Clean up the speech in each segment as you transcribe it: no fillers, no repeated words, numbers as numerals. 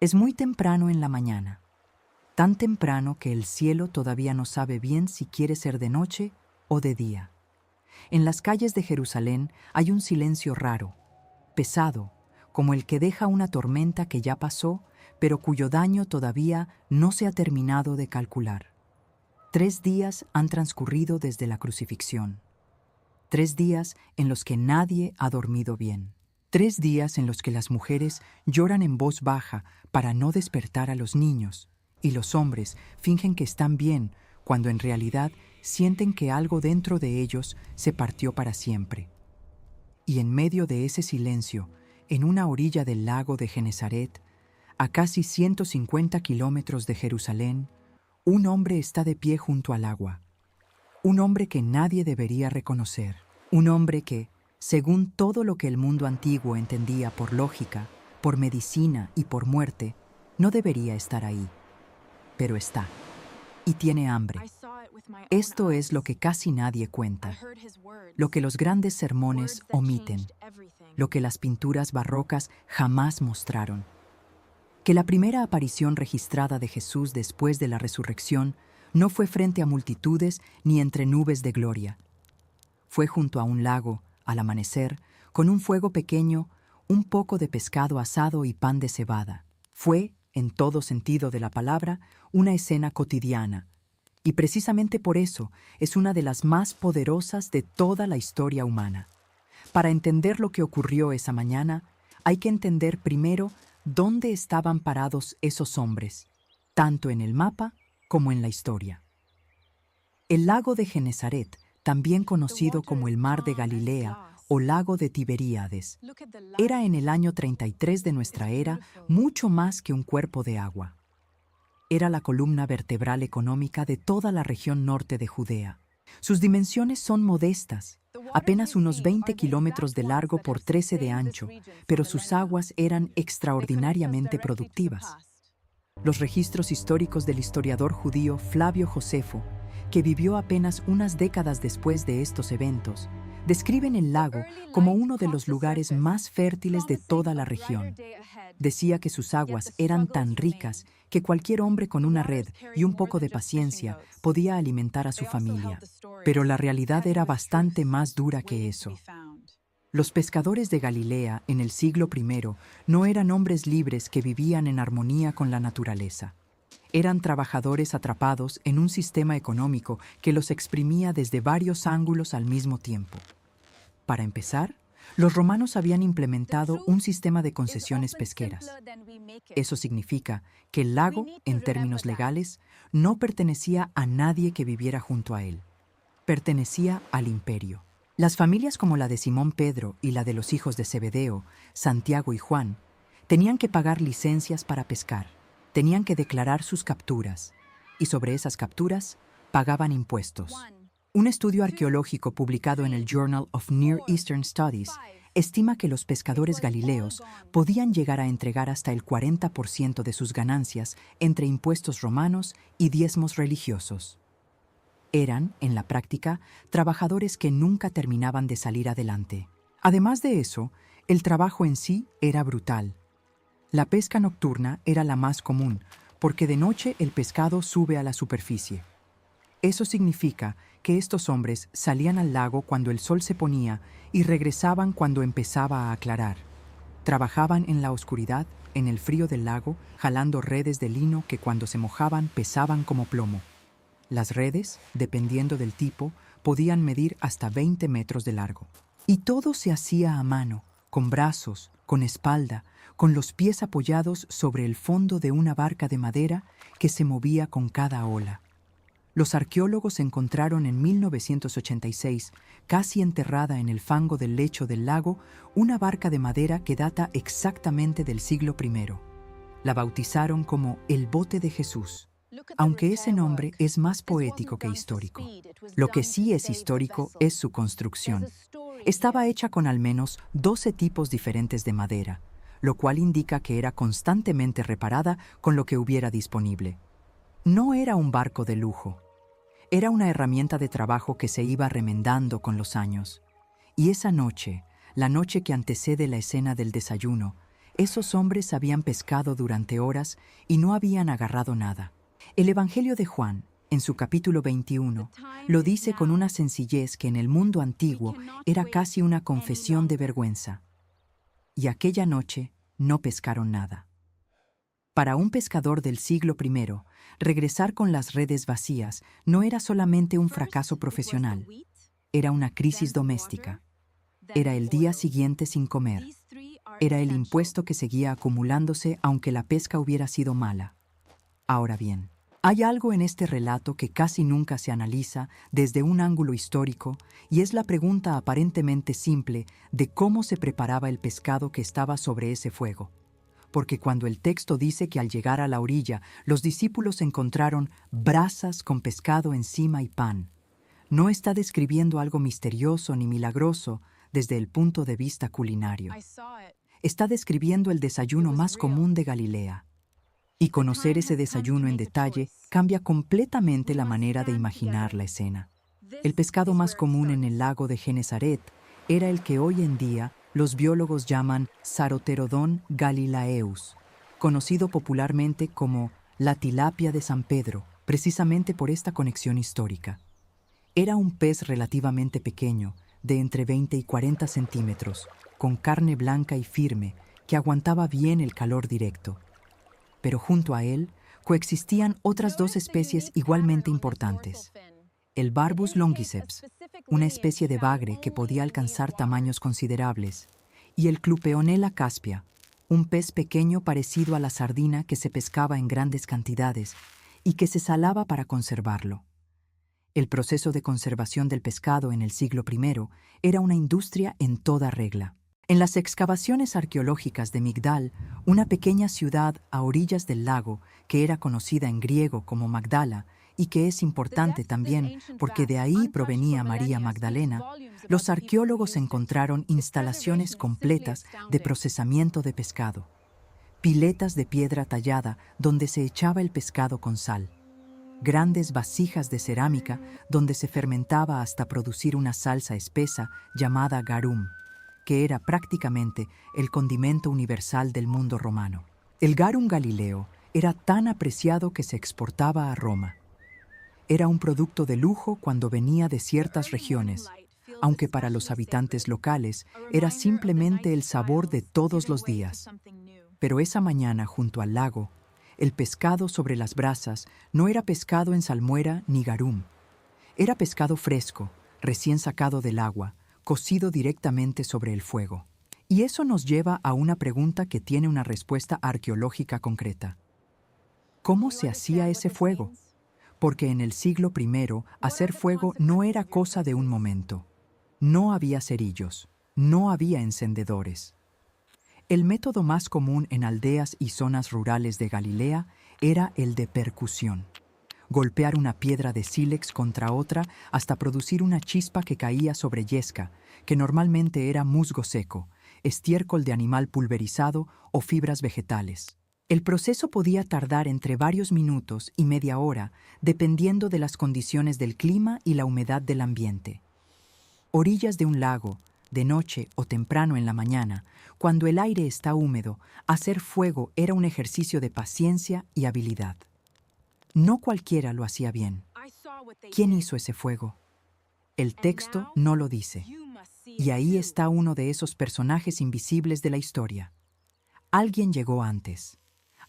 Es muy temprano en la mañana, tan temprano que el cielo todavía no sabe bien si quiere ser de noche o de día. En las calles de Jerusalén hay un silencio raro, pesado, como el que deja una tormenta que ya pasó, pero cuyo daño todavía no se ha terminado de calcular. 3 días han transcurrido desde la crucifixión. 3 días en los que nadie ha dormido bien. 3 días en los que las mujeres lloran en voz baja para no despertar a los niños, y los hombres fingen que están bien cuando en realidad sienten que algo dentro de ellos se partió para siempre. Y en medio de ese silencio, en una orilla del lago de Genesaret, a casi 150 kilómetros de Jerusalén, un hombre está de pie junto al agua. Un hombre que nadie debería reconocer. Un hombre que, según todo lo que el mundo antiguo entendía por lógica, por medicina y por muerte, no debería estar ahí. Pero está. Y tiene hambre. Esto es lo que casi nadie cuenta, lo que los grandes sermones omiten, lo que las pinturas barrocas jamás mostraron. Que la primera aparición registrada de Jesús después de la resurrección no fue frente a multitudes ni entre nubes de gloria. Fue junto a un lago, al amanecer, con un fuego pequeño, un poco de pescado asado y pan de cebada. Fue, en todo sentido de la palabra, una escena cotidiana. Y precisamente por eso es una de las más poderosas de toda la historia humana. Para entender lo que ocurrió esa mañana, hay que entender primero dónde estaban parados esos hombres, tanto en el mapa como en la historia. El lago de Genesaret, también conocido como el Mar de Galilea o Lago de Tiberíades, era en el año 33 de nuestra era mucho más que un cuerpo de agua. Era la columna vertebral económica de toda la región norte de Judea. Sus dimensiones son modestas, apenas unos 20 kilómetros de largo por 13 de ancho, pero sus aguas eran extraordinariamente productivas. Los registros históricos del historiador judío Flavio Josefo, que vivió apenas unas décadas después de estos eventos, describen el lago como uno de los lugares más fértiles de toda la región. Decía que sus aguas eran tan ricas que cualquier hombre con una red y un poco de paciencia podía alimentar a su familia. Pero la realidad era bastante más dura que eso. Los pescadores de Galilea en el siglo I no eran hombres libres que vivían en armonía con la naturaleza. Eran trabajadores atrapados en un sistema económico que los exprimía desde varios ángulos al mismo tiempo. Para empezar, los romanos habían implementado un sistema de concesiones pesqueras. Eso significa que el lago, en términos legales, no pertenecía a nadie que viviera junto a él. Pertenecía al imperio. Las familias como la de Simón Pedro y la de los hijos de Zebedeo, Santiago y Juan, tenían que pagar licencias para pescar, tenían que declarar sus capturas, y sobre esas capturas pagaban impuestos. Un estudio arqueológico publicado en el Journal of Near Eastern Studies estima que los pescadores galileos podían llegar a entregar hasta el 40% de sus ganancias entre impuestos romanos y diezmos religiosos. Eran, en la práctica, trabajadores que nunca terminaban de salir adelante. Además de eso, el trabajo en sí era brutal. La pesca nocturna era la más común, porque de noche el pescado sube a la superficie. Eso significa que estos hombres salían al lago cuando el sol se ponía y regresaban cuando empezaba a aclarar. Trabajaban en la oscuridad, en el frío del lago, jalando redes de lino que cuando se mojaban pesaban como plomo. Las redes, dependiendo del tipo, podían medir hasta 20 metros de largo. Y todo se hacía a mano, con brazos, con espalda, con los pies apoyados sobre el fondo de una barca de madera que se movía con cada ola. Los arqueólogos encontraron en 1986, casi enterrada en el fango del lecho del lago, una barca de madera que data exactamente del siglo I. La bautizaron como el Bote de Jesús, aunque ese nombre es más poético que histórico. Lo que sí es histórico es su construcción. Estaba hecha con al menos 12 tipos diferentes de madera, lo cual indica que era constantemente reparada con lo que hubiera disponible. No era un barco de lujo. Era una herramienta de trabajo que se iba remendando con los años. Y esa noche, la noche que antecede la escena del desayuno, Esos hombres habían pescado durante horas y no habían agarrado nada. El Evangelio de Juan, en su capítulo 21, lo dice con una sencillez que en el mundo antiguo era casi una confesión de vergüenza. Y aquella noche no pescaron nada. Para un pescador del siglo I, regresar con las redes vacías no era solamente un fracaso profesional, era una crisis doméstica. Era el día siguiente sin comer. Era el impuesto que seguía acumulándose aunque la pesca hubiera sido mala. Ahora bien, hay algo en este relato que casi nunca se analiza desde un ángulo histórico y es la pregunta aparentemente simple de cómo se preparaba el pescado que estaba sobre ese fuego. Porque cuando el texto dice que al llegar a la orilla los discípulos encontraron brasas con pescado encima y pan, no está describiendo algo misterioso ni milagroso desde el punto de vista culinario. Está describiendo el desayuno más común de Galilea. Y conocer ese desayuno en detalle cambia completamente la manera de imaginar la escena. El pescado más común en el lago de Genesaret era el que hoy en día los biólogos llaman Saroterodon galilaeus, conocido popularmente como la tilapia de San Pedro, precisamente por esta conexión histórica. Era un pez relativamente pequeño, de entre 20 y 40 centímetros, con carne blanca y firme, que aguantaba bien el calor directo. Pero junto a él coexistían otras dos especies igualmente importantes. El Barbus longiceps, una especie de bagre que podía alcanzar tamaños considerables, y el Clupeonella caspia, un pez pequeño parecido a la sardina que se pescaba en grandes cantidades y que se salaba para conservarlo. El proceso de conservación del pescado en el siglo I era una industria en toda regla. En las excavaciones arqueológicas de Migdal, una pequeña ciudad a orillas del lago, que era conocida en griego como Magdala, y que es importante también porque de ahí provenía María Magdalena, los arqueólogos encontraron instalaciones completas de procesamiento de pescado, piletas de piedra tallada donde se echaba el pescado con sal, grandes vasijas de cerámica donde se fermentaba hasta producir una salsa espesa llamada garum, que era prácticamente el condimento universal del mundo romano. El garum galileo era tan apreciado que se exportaba a Roma. Era un producto de lujo cuando venía de ciertas regiones, aunque para los habitantes locales era simplemente el sabor de todos los días. Pero esa mañana, junto al lago, el pescado sobre las brasas no era pescado en salmuera ni garum. Era pescado fresco, recién sacado del agua, cocido directamente sobre el fuego. Y eso nos lleva a una pregunta que tiene una respuesta arqueológica concreta. ¿Cómo se hacía ese fuego? Porque en el siglo I, hacer fuego no era cosa de un momento. No había cerillos, no había encendedores. El método más común en aldeas y zonas rurales de Galilea era el de percusión. Golpear una piedra de sílex contra otra hasta producir una chispa que caía sobre yesca, que normalmente era musgo seco, estiércol de animal pulverizado o fibras vegetales. El proceso podía tardar entre varios minutos y media hora, dependiendo de las condiciones del clima y la humedad del ambiente. Orillas de un lago, de noche o temprano en la mañana, cuando el aire está húmedo, hacer fuego era un ejercicio de paciencia y habilidad. No cualquiera lo hacía bien. ¿Quién hizo ese fuego? El texto no lo dice. Y ahí está uno de esos personajes invisibles de la historia. Alguien llegó antes.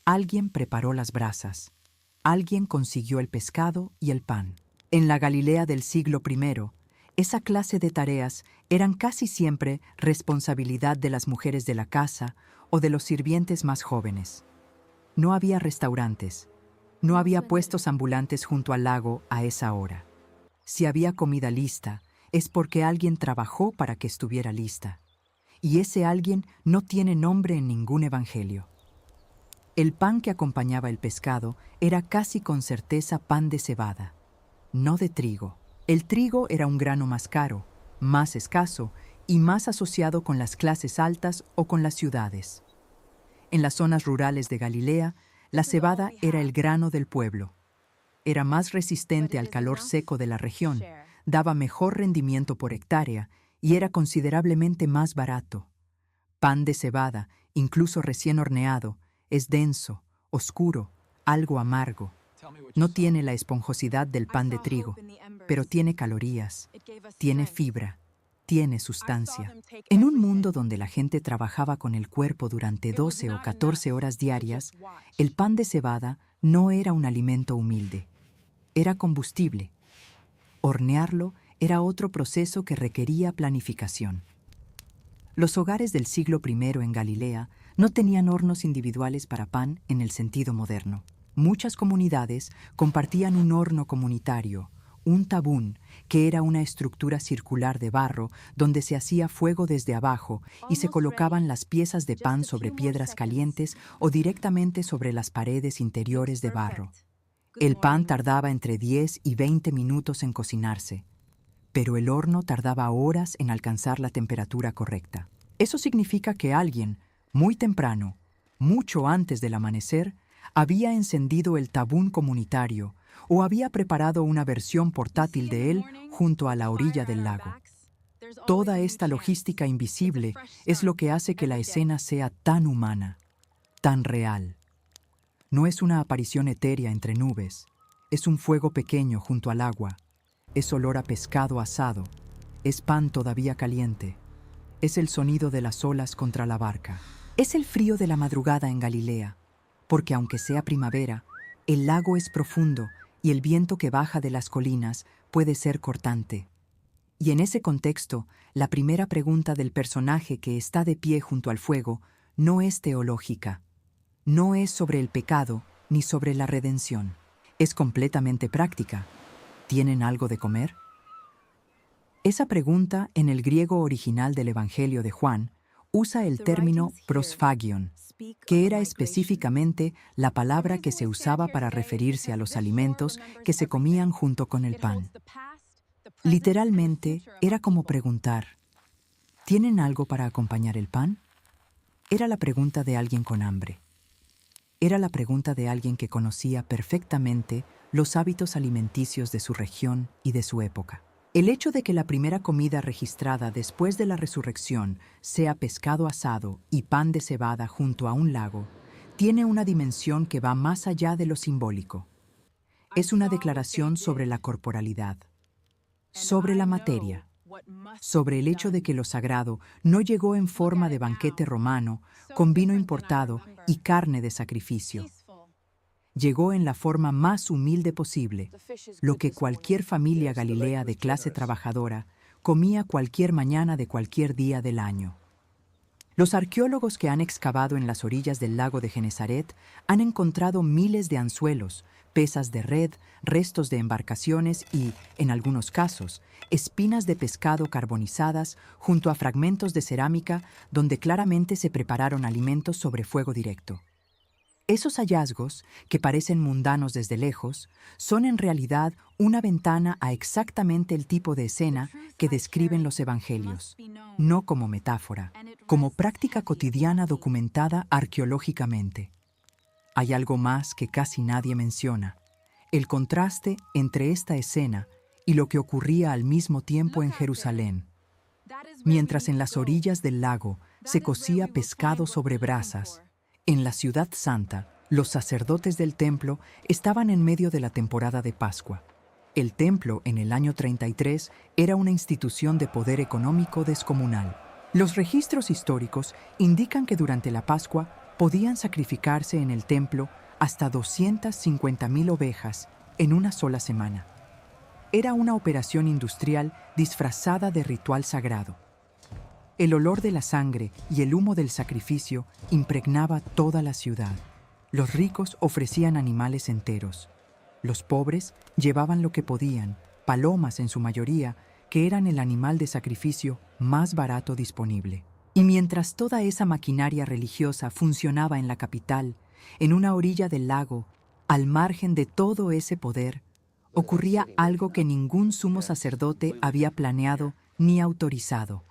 Alguien preparó las brasas. Alguien consiguió el pescado y el pan. En la Galilea del siglo I, esa clase de tareas eran casi siempre responsabilidad de las mujeres de la casa o de los sirvientes más jóvenes. No había restaurantes. No había puestos ambulantes junto al lago a esa hora. Si había comida lista, es porque alguien trabajó para que estuviera lista. Y ese alguien no tiene nombre en ningún evangelio. El pan que acompañaba el pescado era casi con certeza pan de cebada, no de trigo. El trigo era un grano más caro, más escaso y más asociado con las clases altas o con las ciudades. En las zonas rurales de Galilea, la cebada era el grano del pueblo. Era más resistente al calor seco de la región, daba mejor rendimiento por hectárea y era considerablemente más barato. Pan de cebada incluso recién horneado, es denso, oscuro, algo amargo. No tiene la esponjosidad del pan de trigo, pero tiene calorías, tiene fibra, tiene sustancia. En un mundo donde la gente trabajaba con el cuerpo durante 12 o 14 horas diarias, el pan de cebada no era un alimento humilde, era combustible. Hornearlo era otro proceso que requería planificación. Los hogares del siglo I en Galilea no tenían hornos individuales para pan en el sentido moderno. Muchas comunidades compartían un horno comunitario, un tabún, que era una estructura circular de barro donde se hacía fuego desde abajo y se colocaban las piezas de pan sobre piedras calientes o directamente sobre las paredes interiores de barro. El pan tardaba entre 10 y 20 minutos en cocinarse, pero el horno tardaba horas en alcanzar la temperatura correcta. Eso significa que alguien, muy temprano, mucho antes del amanecer, había encendido el tabún comunitario o había preparado una versión portátil de él junto a la orilla del lago. Toda esta logística invisible es lo que hace que la escena sea tan humana, tan real. No es una aparición etérea entre nubes, es un fuego pequeño junto al agua, es olor a pescado asado, es pan todavía caliente, es el sonido de las olas contra la barca. Es el frío de la madrugada en Galilea, porque aunque sea primavera, el lago es profundo y el viento que baja de las colinas puede ser cortante. Y en ese contexto, la primera pregunta del personaje que está de pie junto al fuego no es teológica, no es sobre el pecado ni sobre la redención. Es completamente práctica. ¿Tienen algo de comer? Esa pregunta, en el griego original del Evangelio de Juan, usa el término prosphagion, que era específicamente la palabra que se usaba para referirse a los alimentos que se comían junto con el pan. Literalmente, era como preguntar, ¿tienen algo para acompañar el pan? Era la pregunta de alguien con hambre. Era la pregunta de alguien que conocía perfectamente los hábitos alimenticios de su región y de su época. El hecho de que la primera comida registrada después de la resurrección sea pescado asado y pan de cebada junto a un lago tiene una dimensión que va más allá de lo simbólico. Es una declaración sobre la corporalidad, sobre la materia, sobre el hecho de que lo sagrado no llegó en forma de banquete romano con vino importado y carne de sacrificio. Llegó en la forma más humilde posible, lo que cualquier familia galilea de clase trabajadora comía cualquier mañana de cualquier día del año. Los arqueólogos que han excavado en las orillas del lago de Genesaret han encontrado miles de anzuelos, pesas de red, restos de embarcaciones y, en algunos casos, espinas de pescado carbonizadas junto a fragmentos de cerámica donde claramente se prepararon alimentos sobre fuego directo. Esos hallazgos, que parecen mundanos desde lejos, son en realidad una ventana a exactamente el tipo de escena que describen los evangelios, no como metáfora, como práctica cotidiana documentada arqueológicamente. Hay algo más que casi nadie menciona, el contraste entre esta escena y lo que ocurría al mismo tiempo en Jerusalén. Mientras en las orillas del lago se cocía pescado sobre brasas, en la Ciudad Santa, los sacerdotes del templo estaban en medio de la temporada de Pascua. El templo, en el año 33, era una institución de poder económico descomunal. Los registros históricos indican que durante la Pascua podían sacrificarse en el templo hasta 250,000 ovejas en una sola semana. Era una operación industrial disfrazada de ritual sagrado. El olor de la sangre y el humo del sacrificio impregnaba toda la ciudad. Los ricos ofrecían animales enteros. Los pobres llevaban lo que podían, palomas en su mayoría, que eran el animal de sacrificio más barato disponible. Y mientras toda esa maquinaria religiosa funcionaba en la capital, en una orilla del lago, al margen de todo ese poder, ocurría algo que ningún sumo sacerdote había planeado ni autorizado.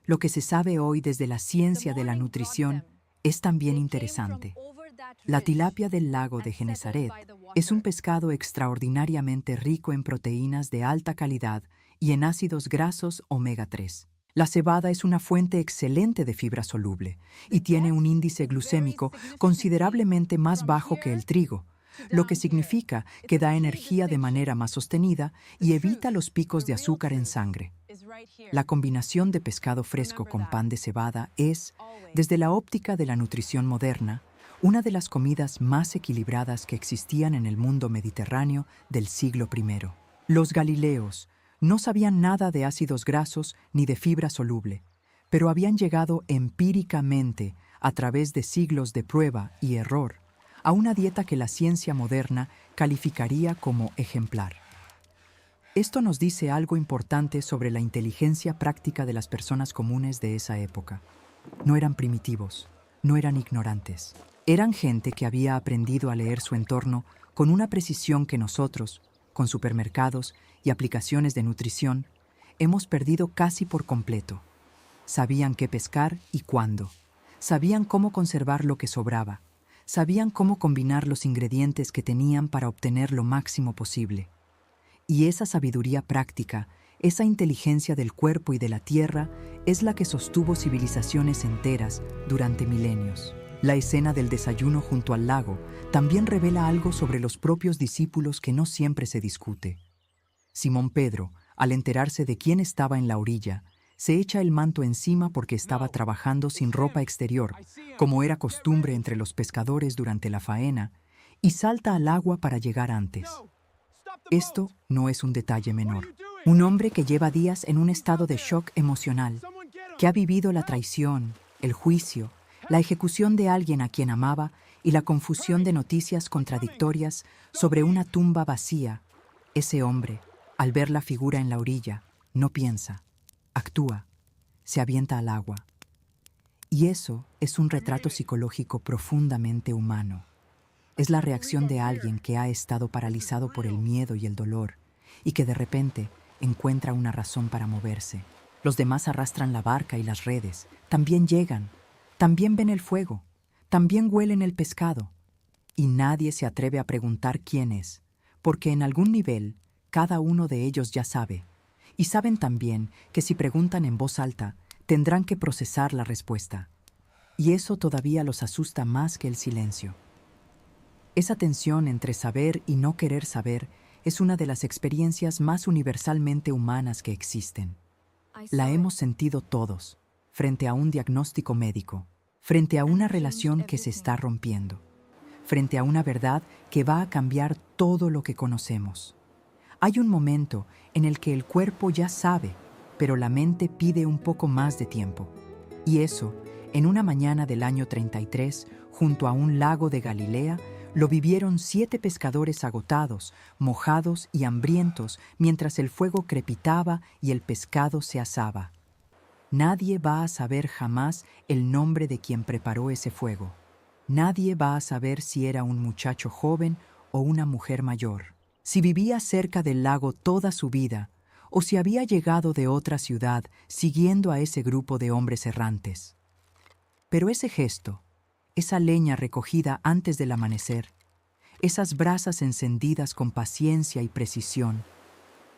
Lo que se sabe hoy desde la ciencia de la nutrición es también interesante. La tilapia del lago de Genesaret es un pescado extraordinariamente rico en proteínas de alta calidad y en ácidos grasos omega 3. La cebada es una fuente excelente de fibra soluble y tiene un índice glucémico considerablemente más bajo que el trigo, lo que significa que da energía de manera más sostenida y evita los picos de azúcar en sangre. La combinación de pescado fresco con pan de cebada es, desde la óptica de la nutrición moderna, una de las comidas más equilibradas que existían en el mundo mediterráneo del siglo I. Los galileos no sabían nada de ácidos grasos ni de fibra soluble, pero habían llegado empíricamente, a través de siglos de prueba y error, a una dieta que la ciencia moderna calificaría como ejemplar. Esto nos dice algo importante sobre la inteligencia práctica de las personas comunes de esa época. No eran primitivos, no eran ignorantes. Eran gente que había aprendido a leer su entorno con una precisión que nosotros, con supermercados y aplicaciones de nutrición, hemos perdido casi por completo. Sabían qué pescar y cuándo. Sabían cómo conservar lo que sobraba. Sabían cómo combinar los ingredientes que tenían para obtener lo máximo posible. Y esa sabiduría práctica, esa inteligencia del cuerpo y de la tierra, es la que sostuvo civilizaciones enteras durante milenios. La escena del desayuno junto al lago también revela algo sobre los propios discípulos que no siempre se discute. Simón Pedro, al enterarse de quién estaba en la orilla, se echa el manto encima porque estaba trabajando sin ropa exterior, como era costumbre entre los pescadores durante la faena, y salta al agua para llegar antes. Esto no es un detalle menor. Un hombre que lleva días en un estado de shock emocional, que ha vivido la traición, el juicio, la ejecución de alguien a quien amaba y la confusión de noticias contradictorias sobre una tumba vacía. Ese hombre, al ver la figura en la orilla, no piensa, actúa, se avienta al agua. Y eso es un retrato psicológico profundamente humano. Es la reacción de alguien que ha estado paralizado por el miedo y el dolor y que de repente encuentra una razón para moverse. Los demás arrastran la barca y las redes, también llegan, también ven el fuego, también huelen el pescado. Y nadie se atreve a preguntar quién es, porque en algún nivel cada uno de ellos ya sabe. Y saben también que si preguntan en voz alta, tendrán que procesar la respuesta. Y eso todavía los asusta más que el silencio. Esa tensión entre saber y no querer saber es una de las experiencias más universalmente humanas que existen. La hemos sentido todos, frente a un diagnóstico médico, frente a una relación que se está rompiendo, frente a una verdad que va a cambiar todo lo que conocemos. Hay un momento en el que el cuerpo ya sabe, pero la mente pide un poco más de tiempo. Y eso, en una mañana del año 33, junto a un lago de Galilea, lo vivieron 7 pescadores agotados, mojados y hambrientos mientras el fuego crepitaba y el pescado se asaba. Nadie va a saber jamás el nombre de quien preparó ese fuego. Nadie va a saber si era un muchacho joven o una mujer mayor, si vivía cerca del lago toda su vida o si había llegado de otra ciudad siguiendo a ese grupo de hombres errantes. Pero ese gesto, esa leña recogida antes del amanecer, esas brasas encendidas con paciencia y precisión,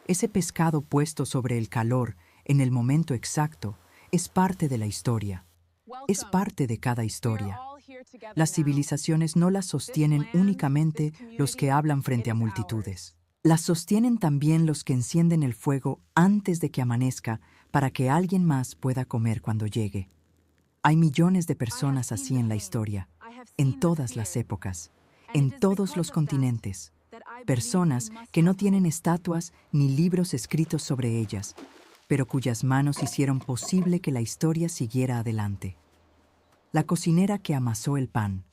ese pescado puesto sobre el calor en el momento exacto, es parte de la historia, es parte de cada historia. Las civilizaciones no las sostienen únicamente los que hablan frente a multitudes. Las sostienen también los que encienden el fuego antes de que amanezca para que alguien más pueda comer cuando llegue. Hay millones de personas así en la historia, en todas las épocas, en todos los continentes. Personas que no tienen estatuas ni libros escritos sobre ellas, pero cuyas manos hicieron posible que la historia siguiera adelante. La cocinera que amasó el pan,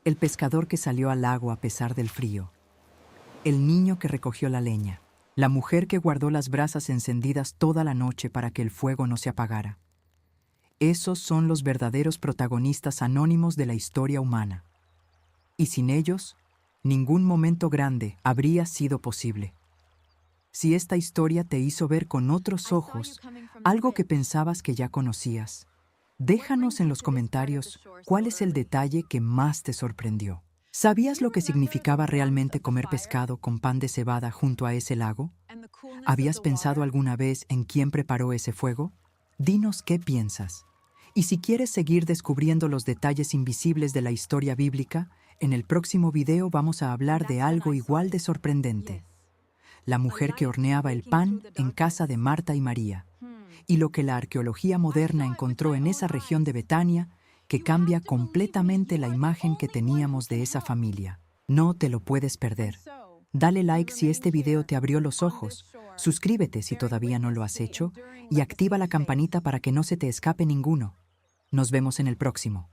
el pescador que salió al lago a pesar del frío, el niño que recogió la leña, la mujer que guardó las brasas encendidas toda la noche para que el fuego no se apagara. Esos son los verdaderos protagonistas anónimos de la historia humana. Y sin ellos, ningún momento grande habría sido posible. Si esta historia te hizo ver con otros ojos algo que pensabas que ya conocías, déjanos en los comentarios cuál es el detalle que más te sorprendió. ¿Sabías lo que significaba realmente comer pescado con pan de cebada junto a ese lago? ¿Habías pensado alguna vez en quién preparó ese fuego? Dinos qué piensas. Y si quieres seguir descubriendo los detalles invisibles de la historia bíblica, en el próximo video vamos a hablar de algo igual de sorprendente. La mujer que horneaba el pan en casa de Marta y María, y lo que la arqueología moderna encontró en esa región de Betania, que cambia completamente la imagen que teníamos de esa familia. No te lo puedes perder. Dale like si este video te abrió los ojos, suscríbete si todavía no lo has hecho, y activa la campanita para que no se te escape ninguno. Nos vemos en el próximo.